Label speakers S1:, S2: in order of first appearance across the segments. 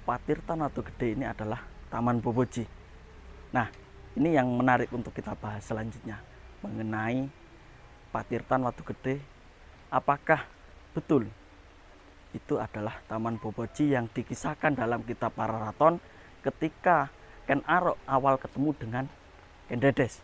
S1: Patirtan Watu Gede ini adalah Taman Boboji. Nah, ini yang menarik untuk kita bahas selanjutnya mengenai Patirtan Watu Gede. Apakah betul itu adalah Taman Boboji yang dikisahkan dalam kitab Pararaton ketika Ken Arok awal ketemu dengan Ken Dedes?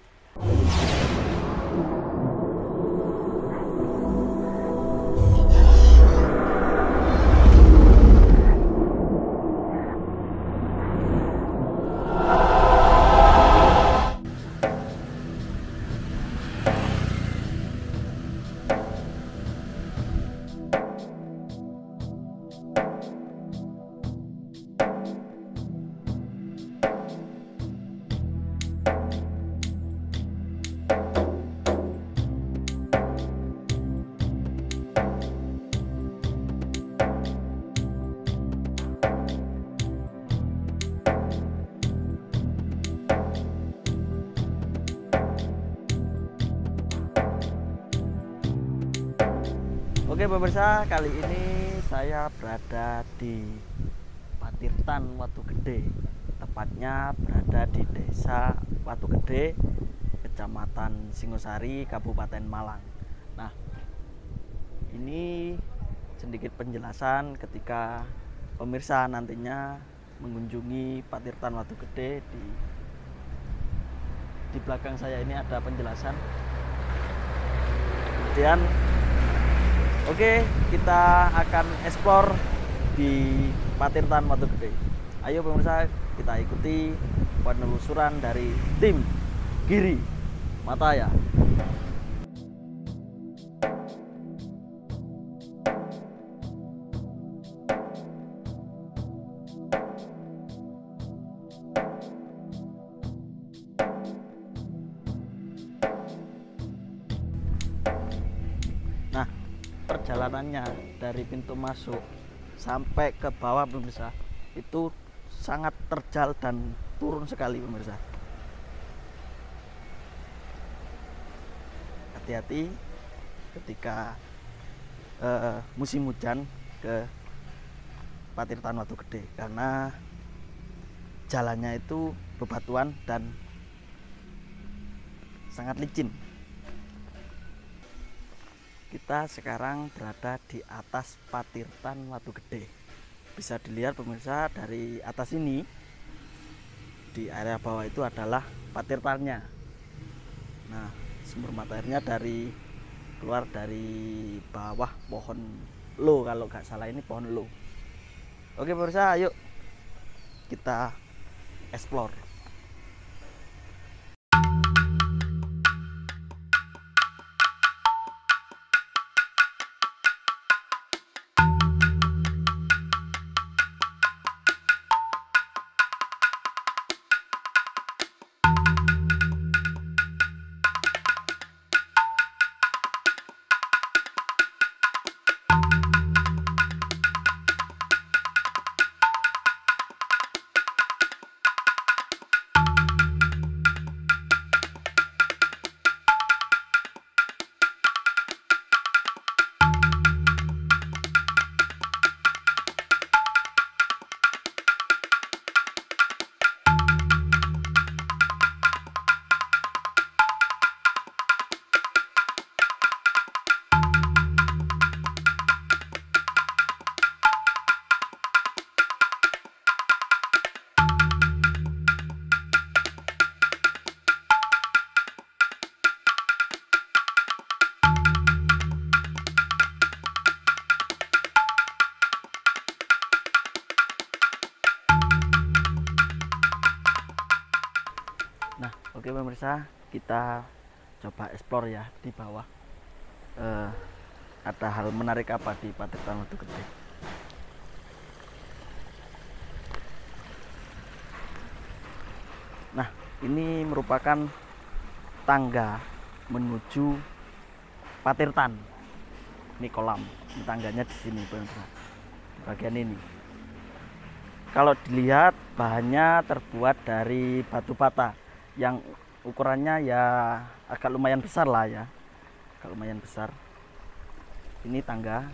S1: Oke pemirsa, kali ini saya berada di Patirtan Watu Gede, tepatnya berada di Desa Watu Gede, Kecamatan Singosari, Kabupaten Malang. Nah, ini sedikit penjelasan ketika pemirsa nantinya mengunjungi Patirtan Watu Gede. Di belakang saya ini ada penjelasan. Kemudian oke, kita akan explore di Patirtan Watu Gede. Ayo pemirsa, kita ikuti penelusuran dari tim Giri Mataya. Nah, perjalanannya dari pintu masuk sampai ke bawah pemirsa itu sangat terjal dan turun sekali pemirsa. Hati-hati ketika musim hujan ke Patirtan Watu Gede karena jalannya itu bebatuan dan sangat licin. Kita sekarang berada di atas Patirtan Watu Gede. Bisa dilihat pemirsa dari atas ini, di area bawah itu adalah patirtannya. Nah, sumber mata airnya keluar dari bawah pohon lo, kalau nggak salah ini pohon lo. Oke pemirsa, ayo kita explore. Nah, oke pemirsa, kita coba explore ya di bawah. Ada hal menarik apa di Patirtan Watu Gede? Nah, ini merupakan tangga menuju Patirtan. Ini kolam, ini tangganya di sini pemirsa, di bagian ini. Kalau dilihat bahannya terbuat dari batu bata yang ukurannya ya agak lumayan besar lah ya, agak lumayan besar. Ini tangga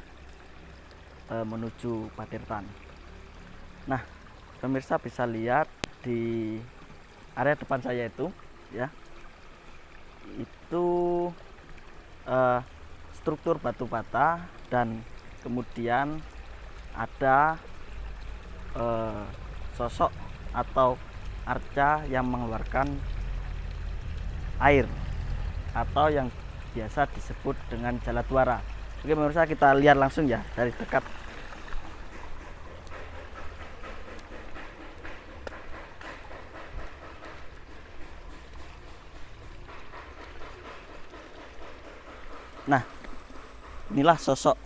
S1: menuju Patirtan. Nah, pemirsa bisa lihat di area depan saya itu ya, itu struktur batu bata dan kemudian ada sosok atau arca yang mengeluarkan air atau yang biasa disebut dengan jaladwara. Oke pemirsa, kita lihat langsung ya dari dekat. Nah, inilah sosok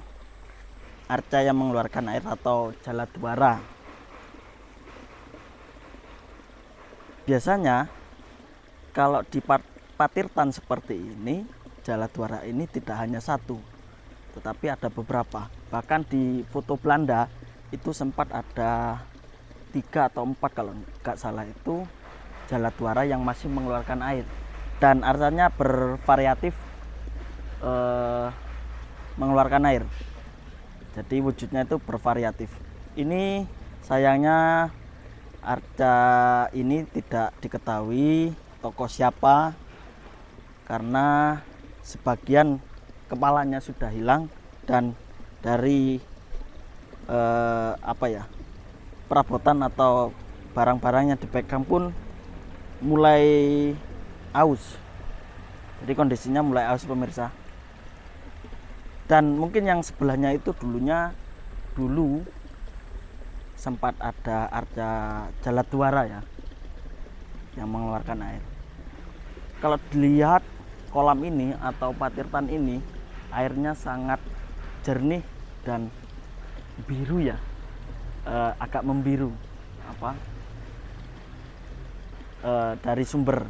S1: arca yang mengeluarkan air atau jaladwara. Biasanya kalau di Patirtan seperti ini, jaladwara ini tidak hanya satu, tetapi ada beberapa. Bahkan di foto Belanda itu sempat ada 3 atau 4 kalau nggak salah, itu jaladwara yang masih mengeluarkan air dan arcanya bervariatif mengeluarkan air. Jadi wujudnya itu bervariatif. Ini sayangnya arca ini tidak diketahui tokoh siapa karena sebagian kepalanya sudah hilang dan dari perabotan atau barang-barang yang dipegang pun mulai aus. Jadi kondisinya mulai aus pemirsa. Dan mungkin yang sebelahnya itu dulu sempat ada arca jaladwara ya yang mengeluarkan air. Kalau dilihat kolam ini atau Patirtan ini, airnya sangat jernih dan biru ya, agak membiru dari sumber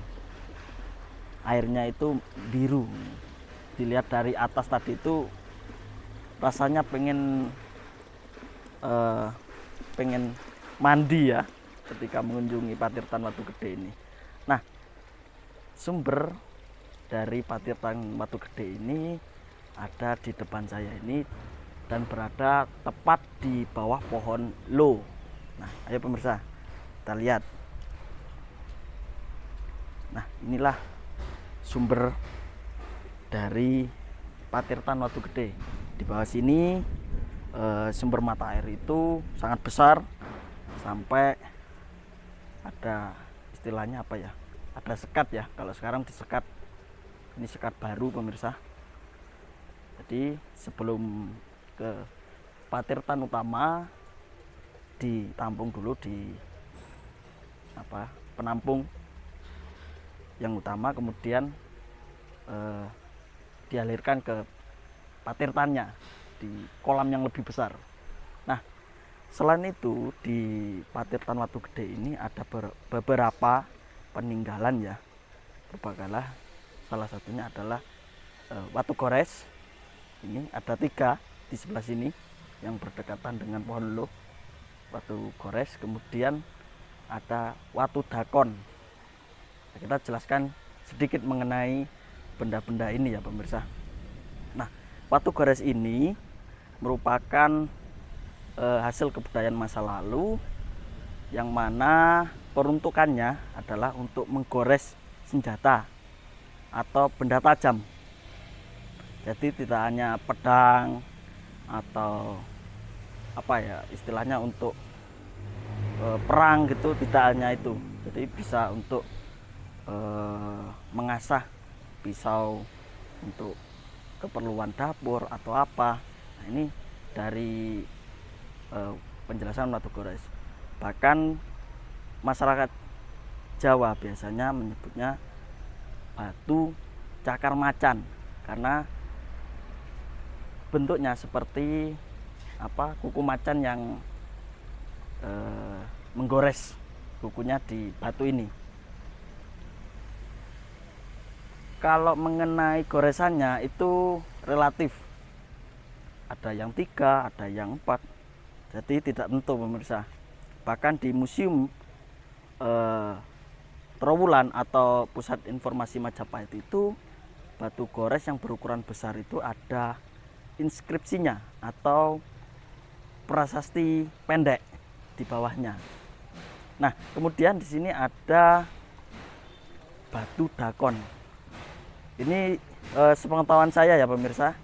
S1: airnya itu biru. Dilihat dari atas tadi itu rasanya pengen mandi ya ketika mengunjungi Patirtan Watu Gede ini. Nah, sumber dari Patirtan Watu Gede ini ada di depan saya ini dan berada tepat di bawah pohon lo. Nah, ayo pemirsa kita lihat. Nah, inilah sumber dari Patirtan Watu Gede. Di bawah sini sumber mata air itu sangat besar, sampai ada istilahnya apa ya, ada sekat ya, kalau sekarang disekat. Ini sekat baru pemirsa. Jadi sebelum ke Patirtan utama ditampung dulu di penampung yang utama, kemudian dialirkan ke Patirtannya di kolam yang lebih besar. Nah, selain itu di Patirtan Watu Gede ini ada beberapa peninggalan ya, berbakalah. Salah satunya adalah Watu Gores. Ini ada 3 di sebelah sini yang berdekatan dengan pohon lo, Watu Gores. Kemudian ada Watu Dakon. Nah, kita jelaskan sedikit mengenai benda-benda ini ya pemirsa. Nah, Watu Gores ini merupakan hasil kebudayaan masa lalu yang mana peruntukannya adalah untuk menggores senjata atau benda tajam. Jadi tidak hanya pedang atau istilahnya untuk perang gitu, tidak hanya itu. Jadi bisa untuk mengasah pisau untuk keperluan dapur atau apa. Nah, ini dari penjelasan Watu Gores. Bahkan masyarakat Jawa biasanya menyebutnya batu cakar macan karena bentuknya seperti kuku macan yang menggores kukunya di batu ini. Kalau mengenai goresannya itu relatif, ada yang 3, ada yang 4, jadi tidak tentu pemirsa. Bahkan di museum Trowulan atau Pusat Informasi Majapahit itu, batu gores yang berukuran besar itu ada inskripsinya atau prasasti pendek di bawahnya. Nah, kemudian di sini ada batu dakon. Ini sepengetahuan saya ya pemirsa,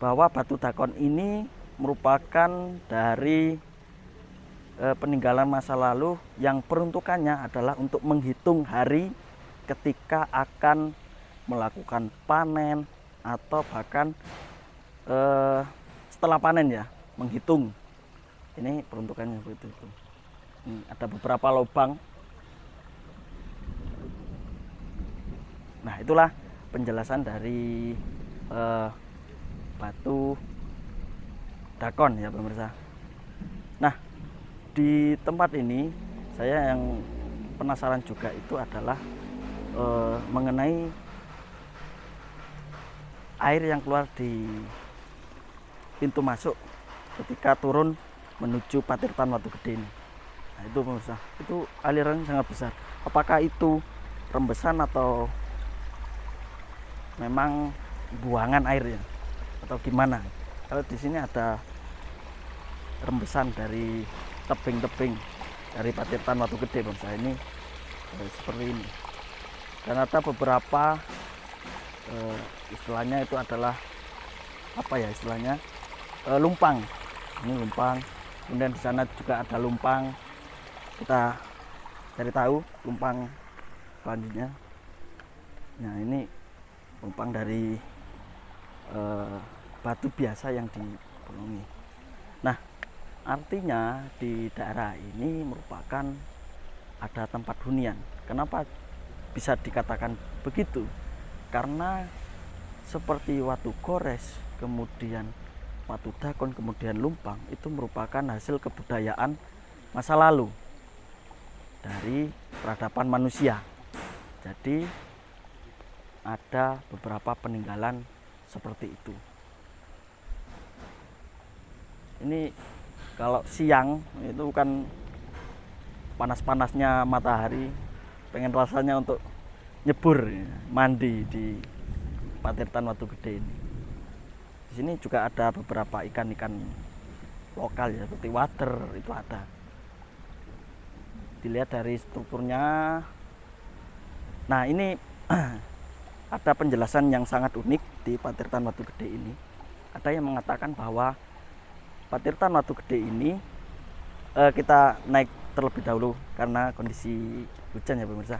S1: bahwa batu dakon ini merupakan dari peninggalan masa lalu yang peruntukannya adalah untuk menghitung hari ketika akan melakukan panen atau bahkan setelah panen ya, menghitung. Ini peruntukannya begitu. Ada beberapa lubang. Nah, itulah penjelasan dari batu dakon ya pemirsa. Nah, di tempat ini saya yang penasaran juga itu adalah mengenai air yang keluar di pintu masuk ketika turun menuju Patirtan Watu Gede ini. Nah, itu pemirsa, itu aliran sangat besar. Apakah itu rembesan atau memang buangan airnya atau gimana? Kalau di sini ada rembesan dari tebing-tebing dari Patirtan Watu Gede pemirsa, ini seperti ini. Dan ada beberapa istilahnya itu adalah apa ya istilahnya, lumpang. Ini lumpang. Kemudian di sana juga ada lumpang. Kita cari tahu lumpang selanjutnya. Nah, ini lumpang dari batu biasa yang dibolongi. Nah, artinya di daerah ini merupakan ada tempat hunian. Kenapa bisa dikatakan begitu? Karena seperti Watu Gores, kemudian Watu Dakon, kemudian lumpang, itu merupakan hasil kebudayaan masa lalu dari peradaban manusia. Jadi ada beberapa peninggalan seperti itu. Ini kalau siang itu kan panas-panasnya matahari, pengen rasanya untuk nyebur mandi di Patirtan Watu Gede ini. Di sini juga ada beberapa ikan-ikan lokal ya, seperti water itu ada. Dilihat dari strukturnya. Nah, ini ada penjelasan yang sangat unik di Patirtan Watu Gede ini. Ada yang mengatakan bahwa Patirtan Watu Gede ini kita naik terlebih dahulu karena kondisi hujan ya pemirsa.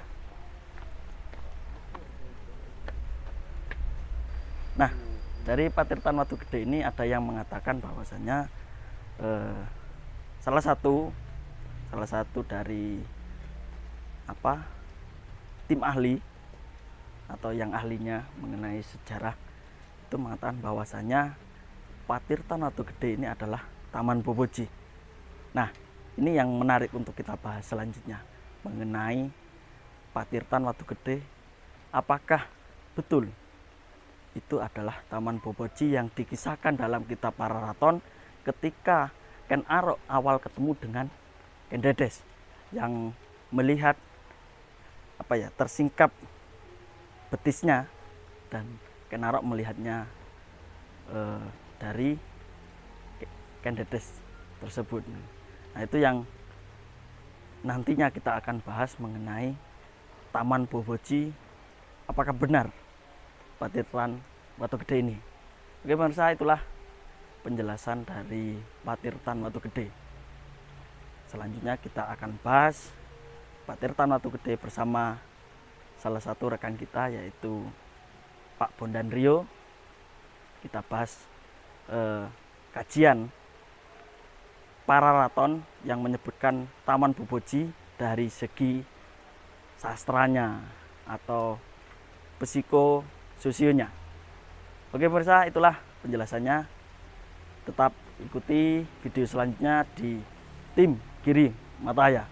S1: Nah, dari Patirtan Watu Gede ini ada yang mengatakan bahwasanya salah satu dari tim ahli atau yang ahlinya mengenai sejarah itu mengatakan bahwasanya Patirtan Watu Gede ini adalah Taman Boboji. Nah, ini yang menarik untuk kita bahas selanjutnya mengenai Patirtan Watu Gede. Apakah betul itu adalah Taman Boboji yang dikisahkan dalam kitab Pararaton ketika Ken Arok awal ketemu dengan Ken Dedes yang melihat tersingkap betisnya, dan Ken Arok melihatnya dari Ken Dedes tersebut. Nah, itu yang nantinya kita akan bahas mengenai Taman Boboji. Apakah benar Patirtan Watu Gede ini? Oke pemirsa, itulah penjelasan dari Patirtan Watu Gede. Selanjutnya kita akan bahas Patirtan Watu Gede bersama salah satu rekan kita, yaitu Pak Bondan Rio. Kita bahas kajian Pararaton yang menyebutkan Taman Boboji dari segi sastranya atau psikososionya. Oke pemirsa, itulah penjelasannya. Tetap ikuti video selanjutnya di Tim Giri Matahaya.